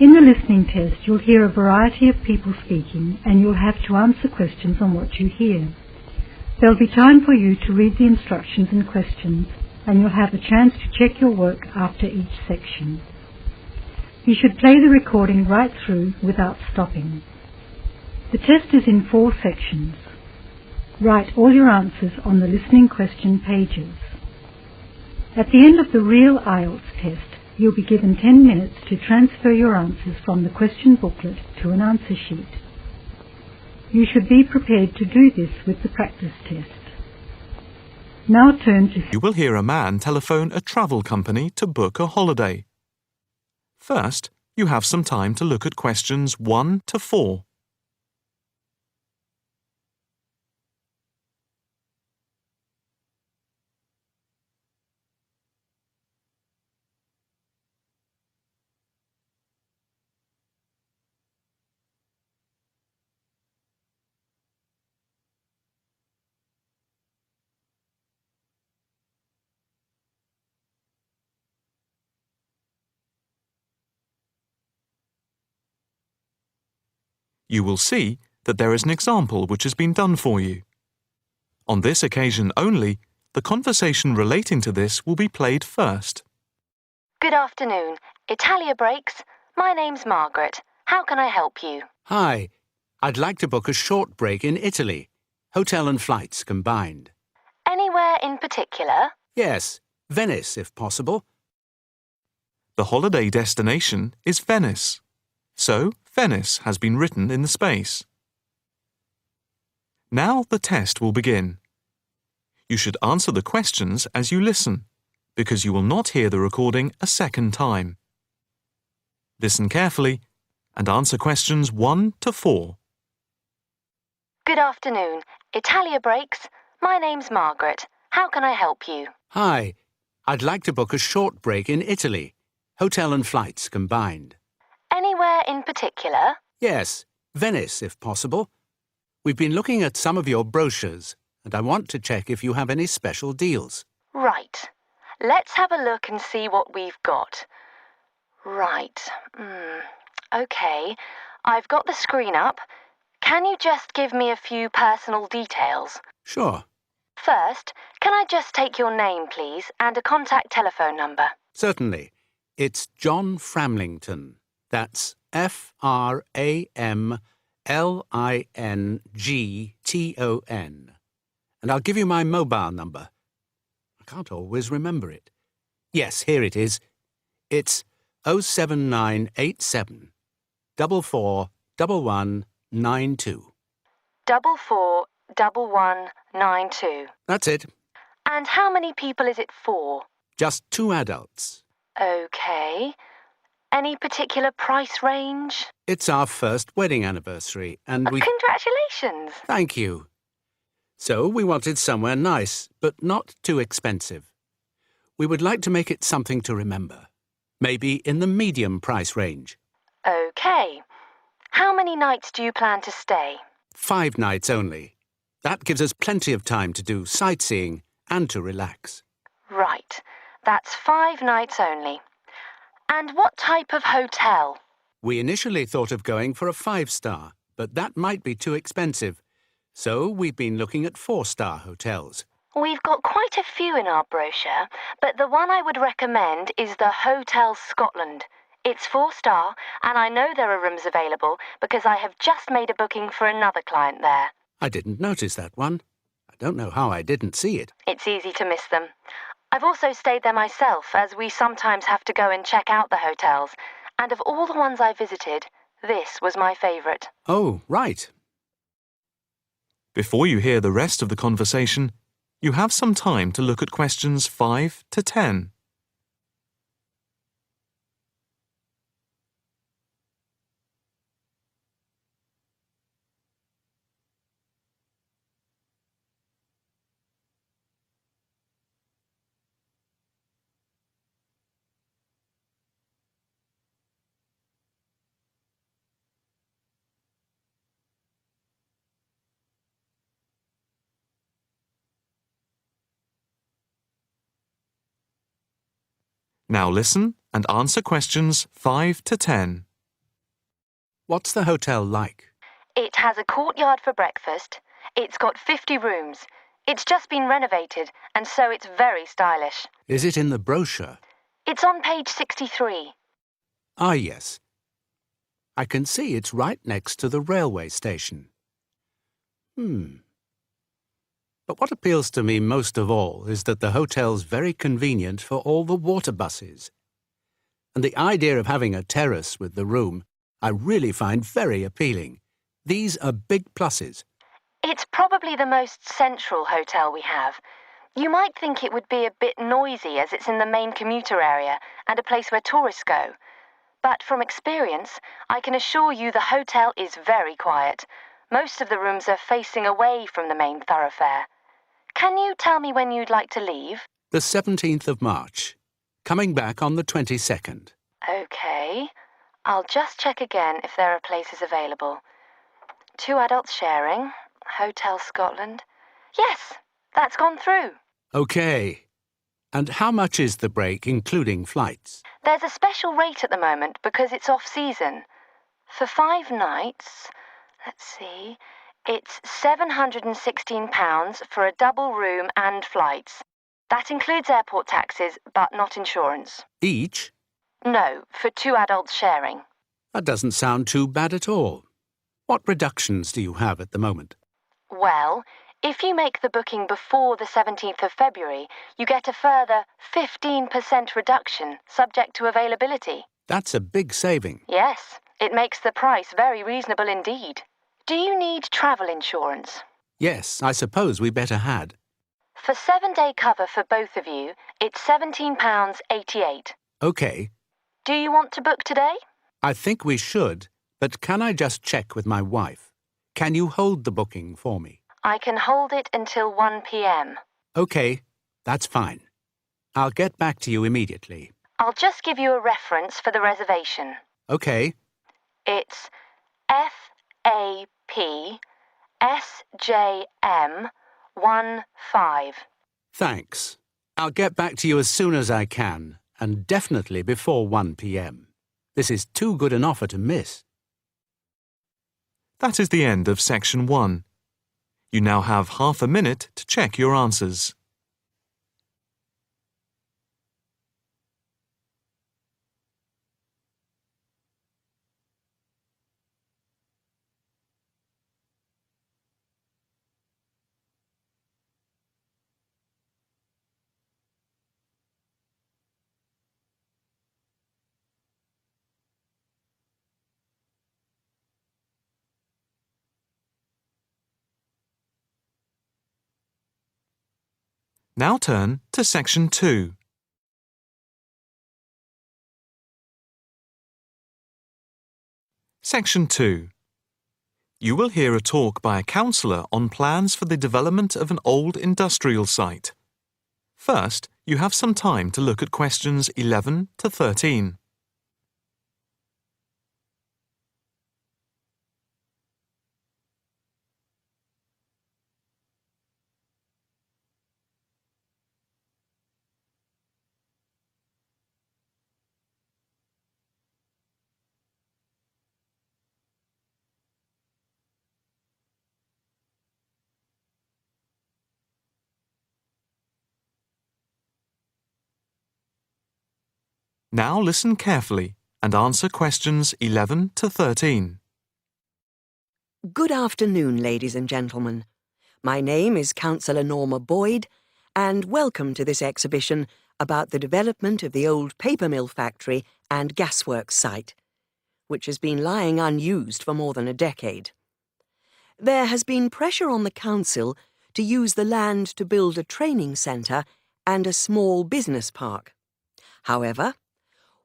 In the listening test, you'll hear a variety of people speaking and you'll have to answer questions on what you hear. There'll be time for you to read the instructions and questions, and you'll have a chance to check your work after each section. You should play the recording right through without stopping. The test is in 4 sections. Write all your answers on the listening question pages. At the end of the real Ielts test, you'll be given 10 minutes to transfer your answers from the question booklet to an answer sheet. You should be prepared to do this with the practice test. Now turn to... You will hear a man telephone a travel company to book a holiday. First, you have some time to look at questions 1 to 4. You will see that there is an example which has been done for you. On this occasion only, the conversation relating to this will be played first. Good afternoon. Italia Breaks. My name's Margaret. How can I help you? Hi. I'd like to book a short break in Italy. Hotel and flights combined. Anywhere in particular? Yes, Venice if possible. The holiday destination is Venice. So, Venice has been written in the space. Now the test will begin. You should answer the questions as you listen, because you will not hear the recording a second time. Listen carefully and answer questions 1 to 4. Good afternoon. Italia Breaks. My name's Margaret. How can I help you? Hi. I'd like to book a short break in Italy. Hotel and flights combined. Anywhere in particular? Yes, Venice if possible. We've been looking at some of your brochures, and I want to check if you have any special deals. Right. Let's have a look and see what we've got. Right. OK. I've got the screen up. Can you just give me a few personal details? Sure. First, can I just take your name, please, and a contact telephone number? Certainly. It's John Framlington. That's Framlington. And I'll give you my mobile number. I can't always remember it. Yes, here it is. It's 07987 441192. 441192. That's it. And how many people is it for? Just 2 adults. OK. Any particular price range? It's our first wedding anniversary, and we... Congratulations! Thank you. So we wanted somewhere nice, but not too expensive. We would like to make it something to remember. Maybe in the medium price range. OK. How many nights do you plan to stay? 5 nights only. That gives us plenty of time to do sightseeing and to relax. Right. That's 5 nights only. And what type of hotel? We initially thought of going for a 5-star, but that might be too expensive. So we've been looking at 4-star hotels. We've got quite a few in our brochure, but the one I would recommend is the Hotel Scotland. It's 4-star, and I know there are rooms available because I have just made a booking for another client there. I didn't notice that one. I don't know how I didn't see it. It's easy to miss them. I've also stayed there myself, as we sometimes have to go and check out the hotels. And of all the ones I visited, this was my favourite. Oh, right. Before you hear the rest of the conversation, you have some time to look at questions 5 to 10. Now listen and answer questions 5 to 10. What's the hotel like? It has a courtyard for breakfast. It's got 50 rooms. It's just been renovated, and so it's very stylish. Is it in the brochure? It's on page 63. Ah, yes. I can see it's right next to the railway station. But what appeals to me most of all is that the hotel's very convenient for all the water buses. And the idea of having a terrace with the room I really find very appealing. These are big pluses. It's probably the most central hotel we have. You might think it would be a bit noisy as it's in the main commuter area and a place where tourists go. But from experience, I can assure you the hotel is very quiet. Most of the rooms are facing away from the main thoroughfare. Can you tell me when you'd like to leave? The 17th of March. Coming back on the 22nd. OK. I'll just check again if there are places available. 2 adults sharing. Hotel Scotland. Yes, that's gone through. OK. And how much is the break, including flights? There's a special rate at the moment because it's off-season. For 5 nights, let's see, it's £716 for a double room and flights. That includes airport taxes, but not insurance. Each? No, for 2 adults sharing. That doesn't sound too bad at all. What reductions do you have at the moment? Well, if you make the booking before the 17th of February, you get a further 15% reduction, subject to availability. That's a big saving. Yes, it makes the price very reasonable indeed. Do you need travel insurance? Yes, I suppose we better had. For 7-day cover for both of you, it's £17.88. OK. Do you want to book today? I think we should, but can I just check with my wife? Can you hold the booking for me? I can hold it until 1 p.m. OK, that's fine. I'll get back to you immediately. I'll just give you a reference for the reservation. OK. It's FAPSJM15. Thanks. I'll get back to you as soon as I can, and definitely before 1 p.m. This is too good an offer to miss. That is the end of section 1. You now have half a minute to check your answers. Now turn to section 2. Section 2. You will hear a talk by a counsellor on plans for the development of an old industrial site. First, you have some time to look at questions 11 to 13. Now listen carefully and answer questions 11 to 13. Good afternoon, ladies and gentlemen. My name is Councillor Norma Boyd, and welcome to this exhibition about the development of the old paper mill factory and gasworks site, which has been lying unused for more than a decade. There has been pressure on the council to use the land to build a training centre and a small business park. However,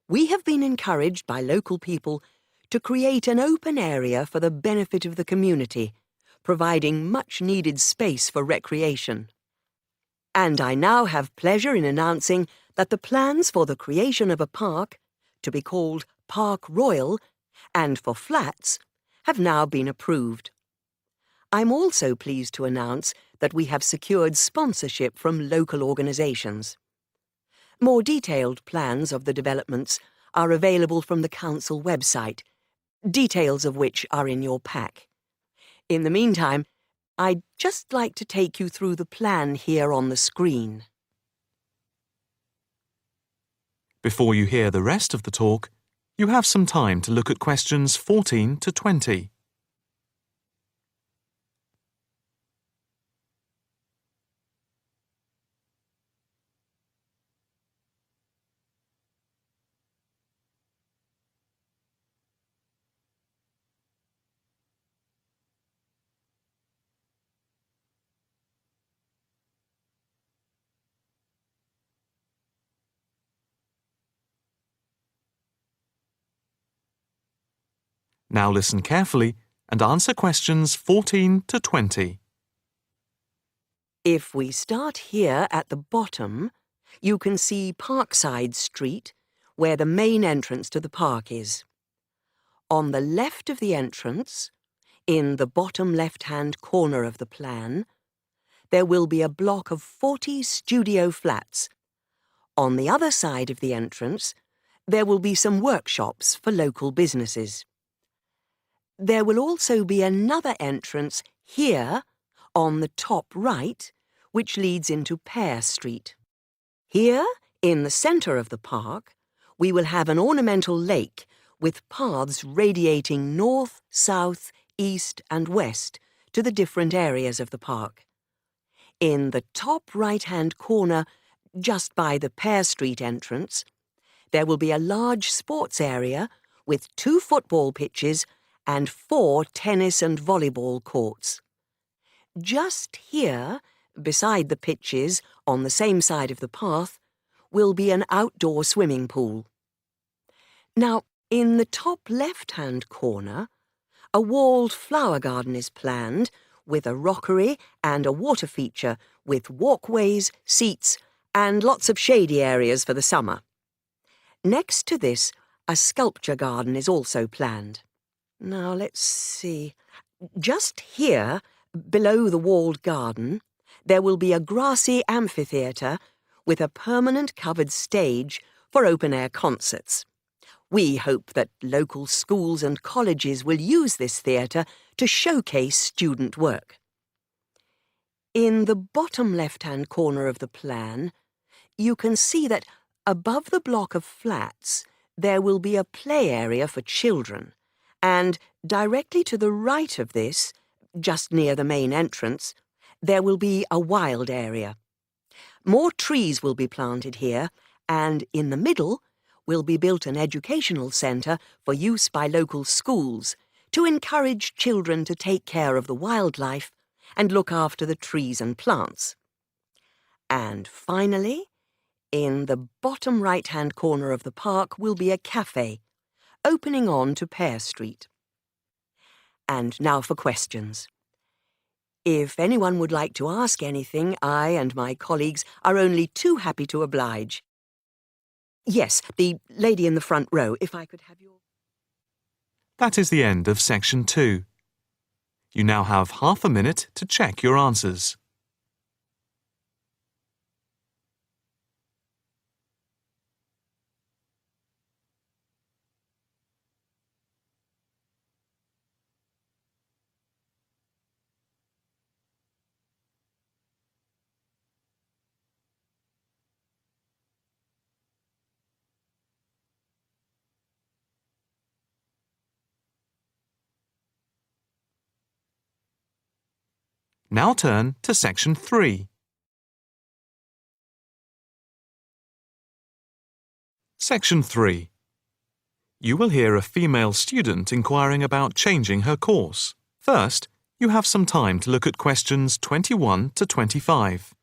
we have been encouraged by local people to create an open area for the benefit of the community, providing much-needed space for recreation. And I now have pleasure in announcing that the plans for the creation of a park, to be called Park Royal, and for flats, have now been approved. I'm also pleased to announce that we have secured sponsorship from local organisations. More detailed plans of the developments are available from the council website, details of which are in your pack. In the meantime, I'd just like to take you through the plan here on the screen. Before you hear the rest of the talk, you have some time to look at questions 14 to 20. Now listen carefully and answer questions 14 to 20. If we start here at the bottom, you can see Parkside Street, where the main entrance to the park is. On the left of the entrance, in the bottom left-hand corner of the plan, there will be a block of 40 studio flats. On the other side of the entrance, there will be some workshops for local businesses. There will also be another entrance here, on the top right, which leads into Pear Street. Here, in the centre of the park, we will have an ornamental lake with paths radiating north, south, east and west to the different areas of the park. In the top right-hand corner, just by the Pear Street entrance, there will be a large sports area with 2 football pitches and 4 tennis and volleyball courts. Just here, beside the pitches, on the same side of the path, will be an outdoor swimming pool. Now, in the top left-hand corner, a walled flower garden is planned with a rockery and a water feature with walkways, seats and lots of shady areas for the summer. Next to this, a sculpture garden is also planned. Now, let's see. Just here, below the walled garden, there will be a grassy amphitheatre with a permanent covered stage for open-air concerts. We hope that local schools and colleges will use this theatre to showcase student work. In the bottom left-hand corner of the plan, you can see that above the block of flats there will be a play area for children, and directly to the right of this, just near the main entrance, there will be a wild area. More trees will be planted here, and in the middle will be built an educational centre for use by local schools to encourage children to take care of the wildlife and look after the trees and plants. And finally, in the bottom right-hand corner of the park will be a cafe, opening on to Pear Street. And now for questions. If anyone would like to ask anything, I and my colleagues are only too happy to oblige. Yes, the lady in the front row, if I could have your... That is the end of section 2. You now have half a minute to check your answers. Now turn to section 3. Section 3. You will hear a female student inquiring about changing her course. First, you have some time to look at questions 21 to 25.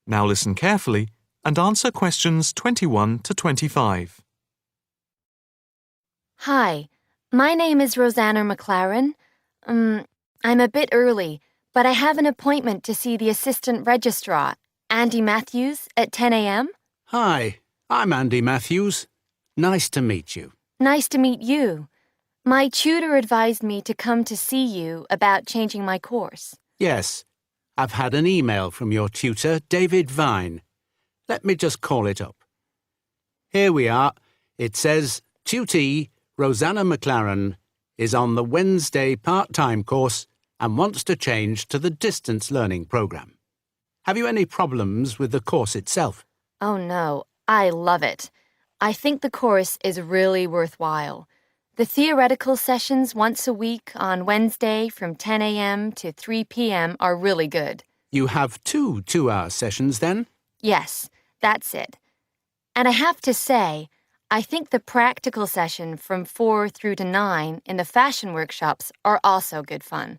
Now listen carefully and answer questions 21 to 25. Hi, My name is Rosanna McLaren. I'm a bit early, but I have an appointment to see the assistant registrar, Andy Matthews, at 10 a.m. Hi, I'm Andy Matthews. Nice to meet you. Nice to meet you. My tutor advised me to come to see you about changing my course. Yes, I've had an email from your tutor, David Vine. Let me just call it up. Here we are. It says, Tutee Rosanna McLaren is on the Wednesday part-time course and wants to change to the distance learning program. Have you any problems with the course itself? Oh no, I love it. I think the course is really worthwhile. The theoretical sessions once a week on Wednesday from 10 a.m. to 3 p.m. are really good. You have 2 two-hour sessions then? Yes, that's it. And I have to say, I think the practical session from 4 through to 9 in the fashion workshops are also good fun.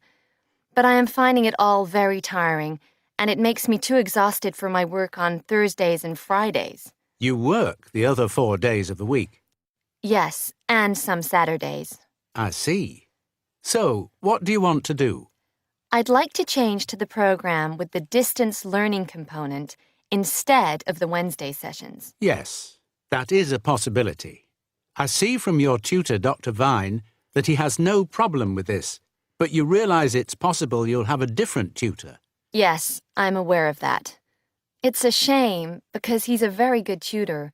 But I am finding it all very tiring, and it makes me too exhausted for my work on Thursdays and Fridays. You work the other 4 days of the week? Yes, and some Saturdays. I see. So, what do you want to do? I'd like to change to the program with the distance learning component instead of the Wednesday sessions. Yes, that is a possibility. I see from your tutor, Dr. Vine, that he has no problem with this, but you realize it's possible you'll have a different tutor. Yes, I'm aware of that. It's a shame because he's a very good tutor.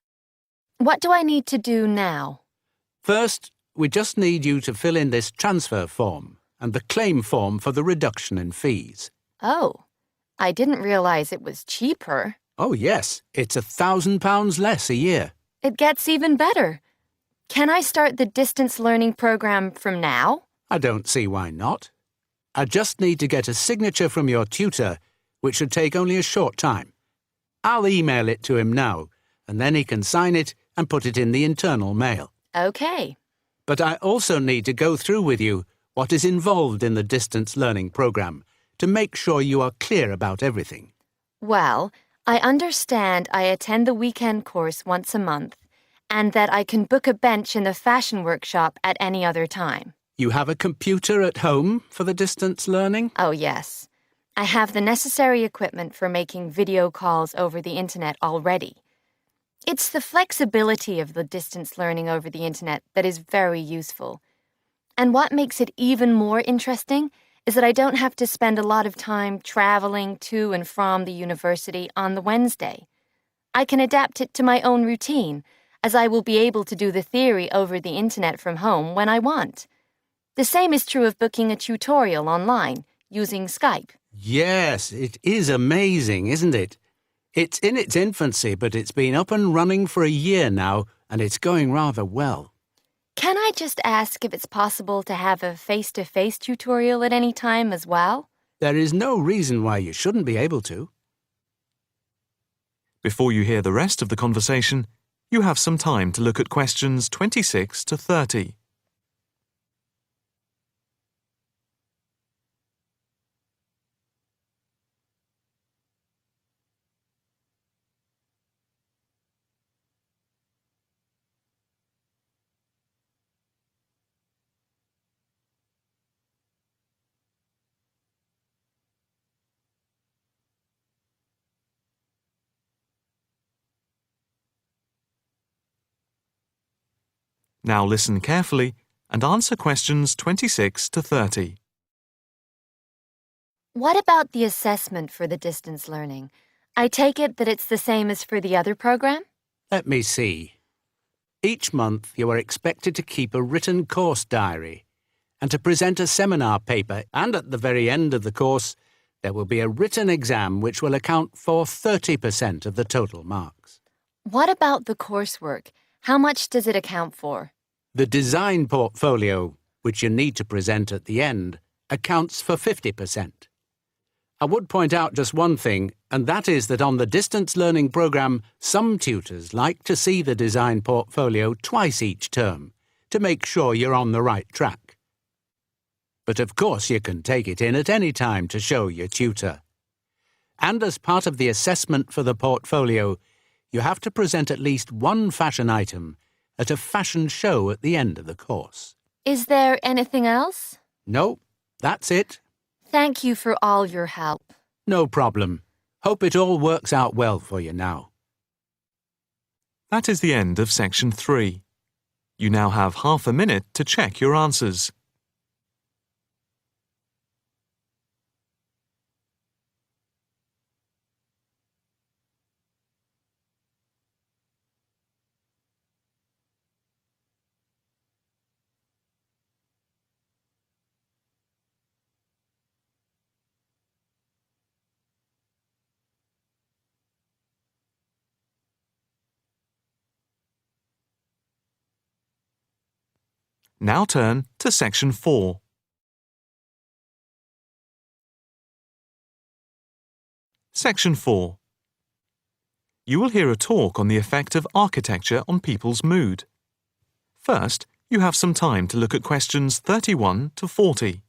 What do I need to do now? First, we just need you to fill in this transfer form and the claim form for the reduction in fees. Oh, I didn't realize it was cheaper. Oh yes, it's £1,000 less a year. It gets even better. Can I start the distance learning program from now? I don't see why not. I just need to get a signature from your tutor, which should take only a short time. I'll email it to him now, and then he can sign it and put it in the internal mail. Okay. But I also need to go through with you what is involved in the distance learning program to make sure you are clear about everything. Well, I understand I attend the weekend course once a month, and that I can book a bench in the fashion workshop at any other time. You have a computer at home for the distance learning? Oh, yes. I have the necessary equipment for making video calls over the internet already. It's the flexibility of the distance learning over the internet that is very useful. And what makes it even more interesting is that I don't have to spend a lot of time traveling to and from the university on the Wednesday. I can adapt it to my own routine, as I will be able to do the theory over the internet from home when I want. The same is true of booking a tutorial online using Skype. Yes, it is amazing, isn't it? It's in its infancy, but it's been up and running for a year now, and it's going rather well. Can I just ask if it's possible to have a face-to-face tutorial at any time as well? There is no reason why you shouldn't be able to. Before you hear the rest of the conversation, you have some time to look at questions 26 to 30. Now listen carefully and answer questions 26 to 30. What about the assessment for the distance learning? I take it that it's the same as for the other program? Let me see. Each month you are expected to keep a written course diary and to present a seminar paper, and at the very end of the course there will be a written exam which will account for 30% of the total marks. What about the coursework? How much does it account for? The design portfolio, which you need to present at the end, accounts for 50%. I would point out just one thing, and that is that on the distance learning program, some tutors like to see the design portfolio twice each term to make sure you're on the right track. But of course you can take it in at any time to show your tutor. And as part of the assessment for the portfolio, you have to present at least one fashion item at a fashion show at the end of the course. Is there anything else? No, that's it. Thank you for all your help. No problem. Hope it all works out well for you now. That is the end of section 3. You now have half a minute to check your answers. Now turn to section 4. Section 4. You will hear a talk on the effect of architecture on people's mood. First, you have some time to look at questions 31 to 40.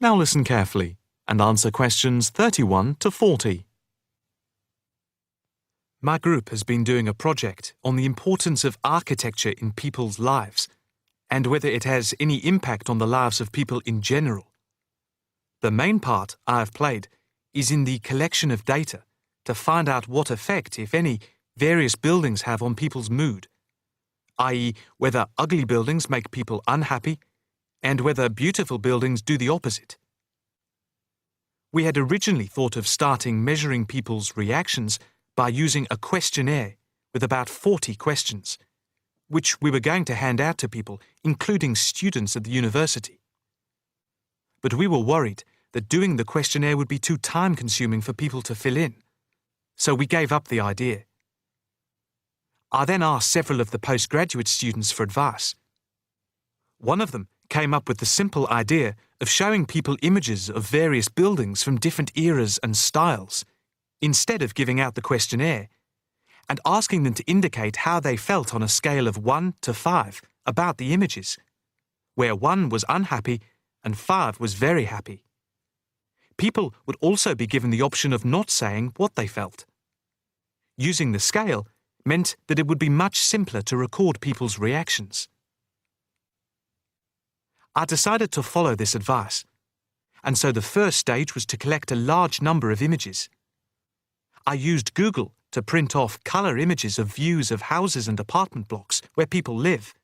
Now listen carefully and answer questions 31 to 40. My group has been doing a project on the importance of architecture in people's lives and whether it has any impact on the lives of people in general. The main part I have played is in the collection of data to find out what effect, if any, various buildings have on people's mood, i.e., whether ugly buildings make people unhappy and whether beautiful buildings do the opposite. We had originally thought of starting measuring people's reactions by using a questionnaire with about 40 questions, which we were going to hand out to people, including students at the university. But we were worried that doing the questionnaire would be too time-consuming for people to fill in, so we gave up the idea. I then asked several of the postgraduate students for advice. One of them came up with the simple idea of showing people images of various buildings from different eras and styles, instead of giving out the questionnaire, and asking them to indicate how they felt on a scale of 1 to 5 about the images, where 1 was unhappy and 5 was very happy. People would also be given the option of not saying what they felt. Using the scale meant that it would be much simpler to record people's reactions. I decided to follow this advice, and so the first stage was to collect a large number of images. I used Google to print off colour images of views of houses and apartment blocks where people live,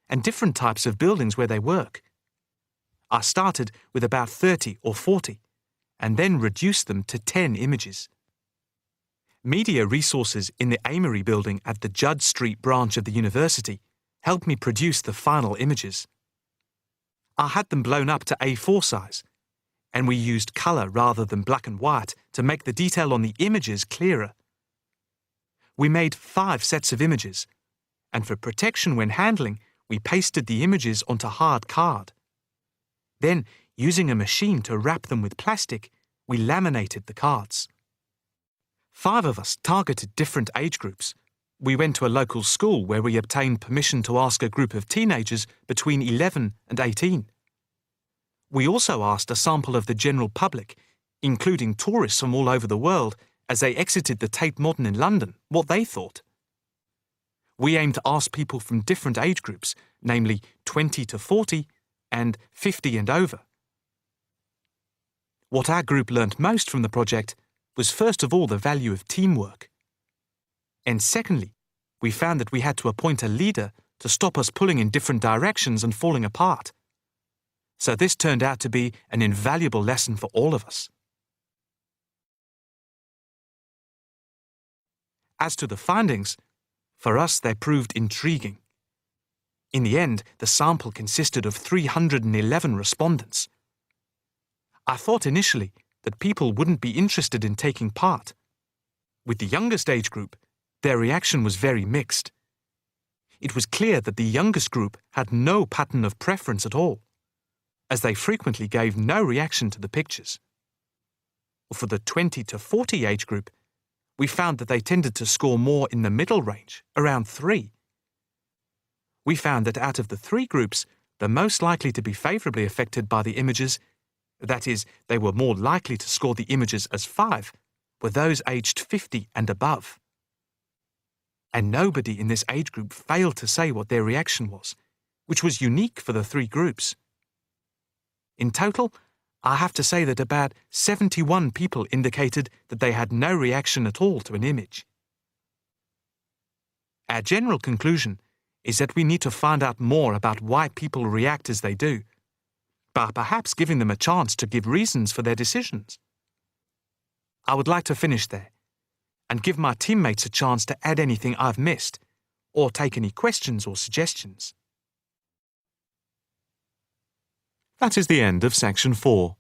and different types of buildings where they work. I started with about 30 or 40, and then reduced them to 10 images. Media resources in the Amory building at the Judd Street branch of the university helped me produce the final images. I had them blown up to A4 size, and we used colour rather than black and white to make the detail on the images clearer. We made 5 sets of images, and for protection when handling, we pasted the images onto hard card. Then, using a machine to wrap them with plastic, we laminated the cards. 5 of us targeted different age groups. We went to a local school where we obtained permission to ask a group of teenagers between 11 and 18. We also asked a sample of the general public, including tourists from all over the world, as they exited the Tate Modern in London, what they thought. We aimed to ask people from different age groups, namely 20 to 40 and 50 and over. What our group learnt most from the project was first of all the value of teamwork. And secondly, we found that we had to appoint a leader to stop us pulling in different directions and falling apart. So this turned out to be an invaluable lesson for all of us. As to the findings, for us they proved intriguing. In the end, the sample consisted of 311 respondents. I thought initially that people wouldn't be interested in taking part. With the youngest age group, their reaction was very mixed. It was clear that the youngest group had no pattern of preference at all. as they frequently gave no reaction to the pictures. For the 20 to 40 age group, we found that they tended to score more in the middle range, around 3. We found that out of the 3 groups, the most likely to be favourably affected by the images, that is, they were more likely to score the images as 5, were those aged 50 and above. And nobody in this age group failed to say what their reaction was, which was unique for the 3 groups. In total, I have to say that about 71 people indicated that they had no reaction at all to an image. Our general conclusion is that we need to find out more about why people react as they do, by perhaps giving them a chance to give reasons for their decisions. I would like to finish there and give my teammates a chance to add anything I've missed or take any questions or suggestions. That is the end of section 4.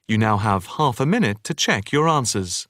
You now have half a minute to check your answers.